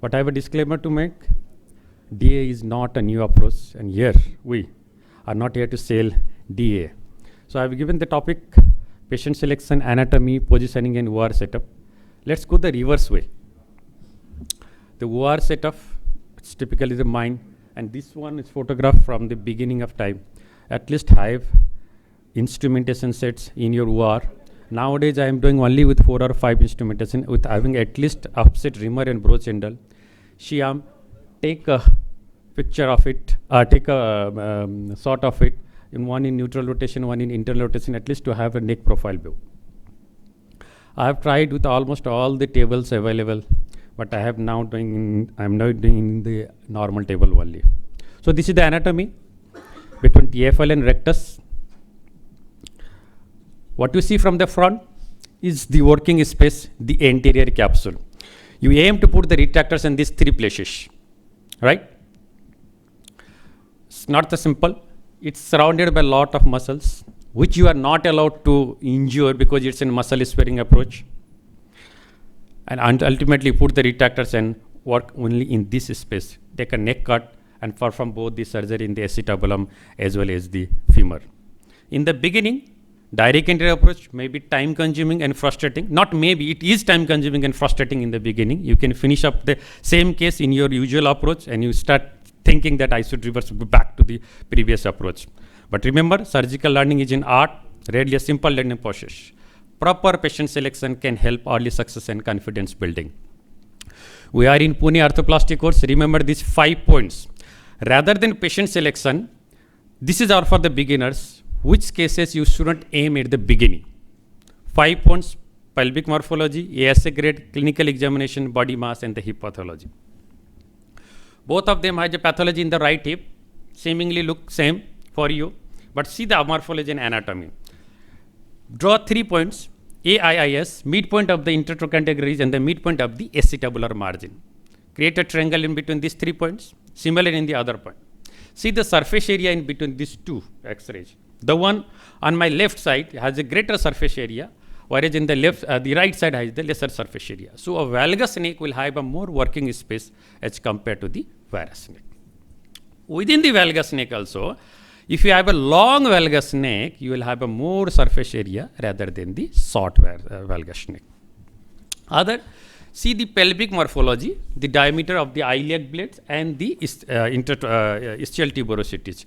But I have a disclaimer to make. DA is not a new approach, and here we are not here to sell DA. So I have given the topic patient selection, anatomy, positioning, and OR setup. Let's go the reverse way. The OR setup, it's typically the mind, and this one is photographed from the beginning of time. At least have instrumentation sets in your OR. Nowadays, I am doing only with 4 or 5 instrumentation with having at least offset rimmer and broach handle. Shyam, take a picture of it, take a shot of it, in one in neutral rotation, one in internal rotation, at least to have a neck profile view. I have tried with almost all the tables available, but I am now doing in the normal table only. So this is the anatomy between TFL and rectus. What you see from the front is the working space, the anterior capsule. You aim to put the retractors in these 3 places, right? It's not the simple. It's surrounded by a lot of muscles, which you are not allowed to injure because it's a muscle sparing approach. And ultimately put the retractors and work only in this space. Take a neck cut and perform both the surgery in the acetabulum as well as the femur. In the beginning, direct anterior approach may be time consuming and frustrating. Not maybe, it is time consuming and frustrating in the beginning. You can finish up the same case in your usual approach and you start thinking that I should reverse back to the previous approach. But remember, surgical learning is an art, rarely a simple learning process. Proper patient selection can help early success and confidence building. We are in Pune Arthroplasty Course. Remember these 5 points. Rather than patient selection, this is for the beginners. Which cases you shouldn't aim at the beginning? 5 points: pelvic morphology, ASA grade, clinical examination, body mass, and the hip pathology. Both of them has a pathology in the right hip, seemingly look same for you, but see the morphology and anatomy. Draw 3 points: AIIS, midpoint of the intertrochanter ridge and the midpoint of the acetabular margin. Create a triangle in between these 3 points, similar in the other point. See the surface area in between these 2 X-rays. The one on my left side has a greater surface area, whereas in the the right side has the lesser surface area. So a valgus neck will have a more working space as compared to the varus neck. Within the valgus neck also, if you have a long valgus neck, you will have a more surface area rather than the short valgus neck. See the pelvic morphology, the diameter of the iliac blades and the ischial tuberosities.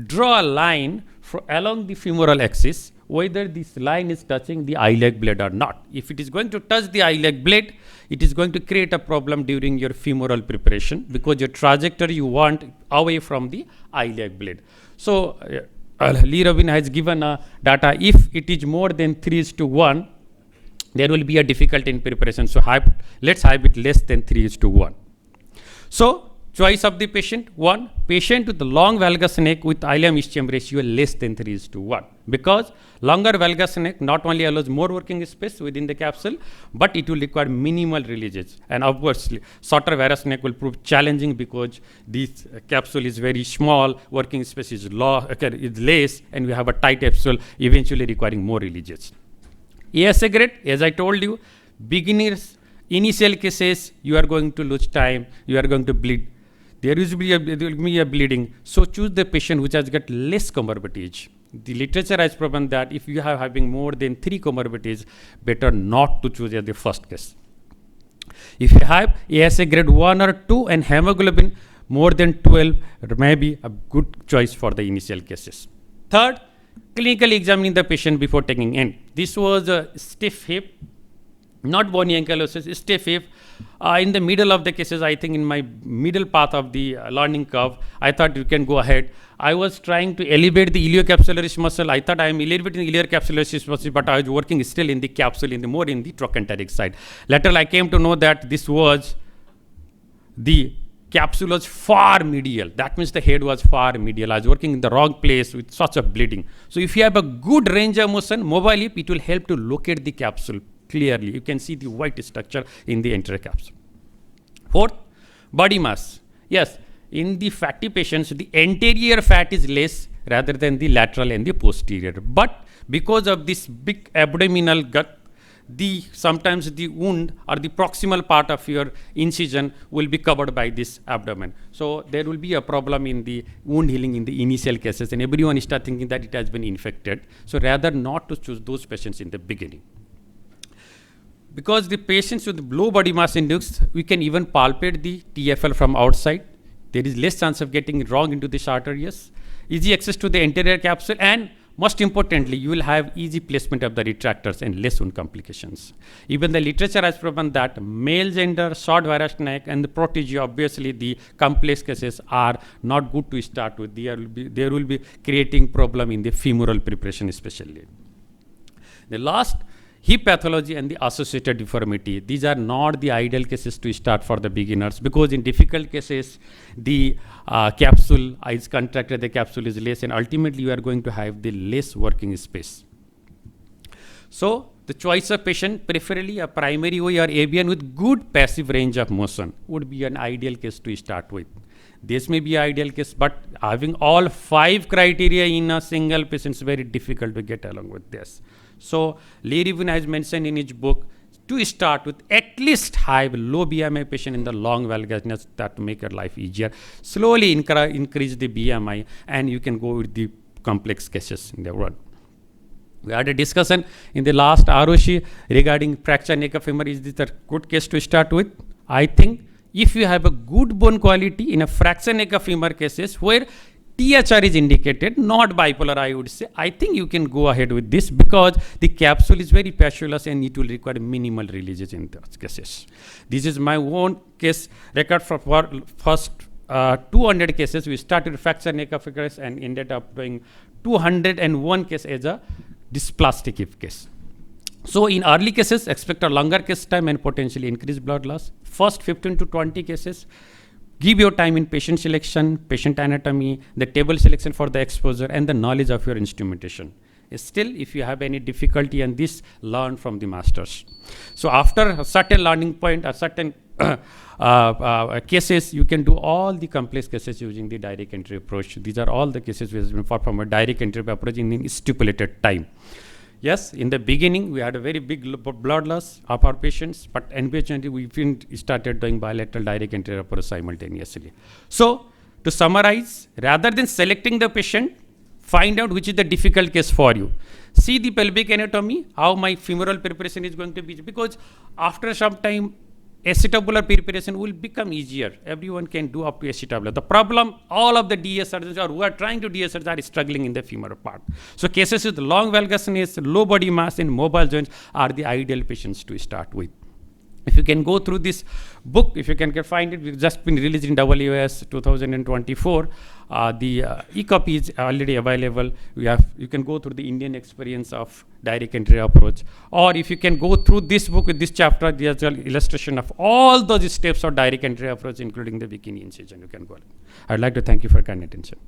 Draw a line along the femoral axis, whether this line is touching the iliac blade or not. If it is going to touch the iliac blade, it is going to create a problem during your femoral preparation because your trajectory you want away from the iliac blade. So, Lee Robin has given data. If it is more than 3:1, there will be a difficulty in preparation. So, let's have it less than 3:1. So, choice of the patient: 1, patient with the long valgus neck with ileum ischium ratio less than 3:1. Because longer valgus neck not only allows more working space within the capsule, but it will require minimal releases. And obviously, shorter varus neck will prove challenging because this capsule is very small, working space is less, and we have a tight capsule, eventually requiring more releases. ASA grade, as I told you, beginners, initial cases, you are going to lose time, you are going to bleed. There will be a bleeding. So choose the patient which has got less comorbidities. The literature has proven that if you are having more than 3 comorbidities, better not to choose as the first case. If you have ASA grade 1 or 2 and hemoglobin more than 12, it may be a good choice for the initial cases. Third, clinically examining the patient before taking in. This was a stiff hip, not bony ankylosis, stiff hip. In the middle of the cases, I think in my middle path of the learning curve, I thought you can go ahead. I was trying to elevate the iliocapsularis muscle. I thought I am elevating the iliocapsularis muscle, but I was working still in the capsule, more in the trochanteric side. Later, I came to know that this was the capsule was far medial. That means the head was far medial. I was working in the wrong place with such a bleeding. So if you have a good range of motion, mobile hip, it will help to locate the capsule clearly. You can see the white structure in the anterior capsule. Fourth, body mass. Yes, in the fatty patients, the anterior fat is less rather than the lateral and the posterior. But because of this big abdominal gut, sometimes the wound or the proximal part of your incision will be covered by this abdomen. So there will be a problem in the wound healing in the initial cases, and everyone start thinking that it has been infected. So rather not to choose those patients in the beginning. Because the patients with low body mass index, we can even palpate the TFL from outside. There is less chance of getting wrong into the arteries, easy access to the anterior capsule, and most importantly, you will have easy placement of the retractors and less wound complications. Even the literature has proven that male gender, short varus neck, and the protege, obviously the complex cases are not good to start with. There will be creating problem in the femoral preparation especially. The last, hip pathology and the associated deformity. These are not the ideal cases to start for the beginners, because in difficult cases, the capsule is contracted, the capsule is less, and ultimately you are going to have the less working space. So the choice of patient, preferably a primary OE or ABN with good passive range of motion, would be an ideal case to start with. This may be an ideal case, but having all 5 criteria in a single patient is very difficult to get along with this. So Lee has mentioned in his book to start with at least have low BMI patient in the long valgus that to make your life easier. Slowly increase the BMI, and you can go with the complex cases in the world. We had a discussion in the last ROC regarding fracture neck of femur. Is this a good case to start with? I think if you have a good bone quality in a fracture neck of femur cases where THR is indicated, not bipolar, I would say, I think you can go ahead with this, because the capsule is very patulous and it will require minimal releases in those cases. This is my own case record for first 200 cases. We started with fracture neck of femur and ended up doing 201 case as a dysplastic hip case. So in early cases, expect a longer case time and potentially increased blood loss. First 15 to 20 cases, give your time in patient selection, patient anatomy, the table selection for the exposure, and the knowledge of your instrumentation. Still, if you have any difficulty in this, learn from the masters. So after a certain learning point, a certain cases, you can do all the complex cases using the direct entry approach. These are all the cases which have been performed a direct entry approach in stipulated time. Yes, in the beginning, we had a very big blood loss of our patients, but unfortunately, we started doing bilateral direct entry approach simultaneously. So, to summarize, rather than selecting the patient, find out which is the difficult case for you. See the pelvic anatomy, how my femoral preparation is going to be, because after some time, acetabular preparation will become easier. Everyone can do up to acetabular. The problem, all of the DS surgeons or who are trying to DS surgeons are struggling in the femoral part. So cases with long valgus, low body mass, and mobile joints are the ideal patients to start with. If you can go through this book, if you can find it, it's just been released in WS 2024. The e-copy is already available. You can go through the Indian experience of direct entry approach. Or if you can go through this book with this chapter, there's an illustration of all those steps of direct entry approach, including the bikini incision. You can go. I'd like to thank you for your kind attention.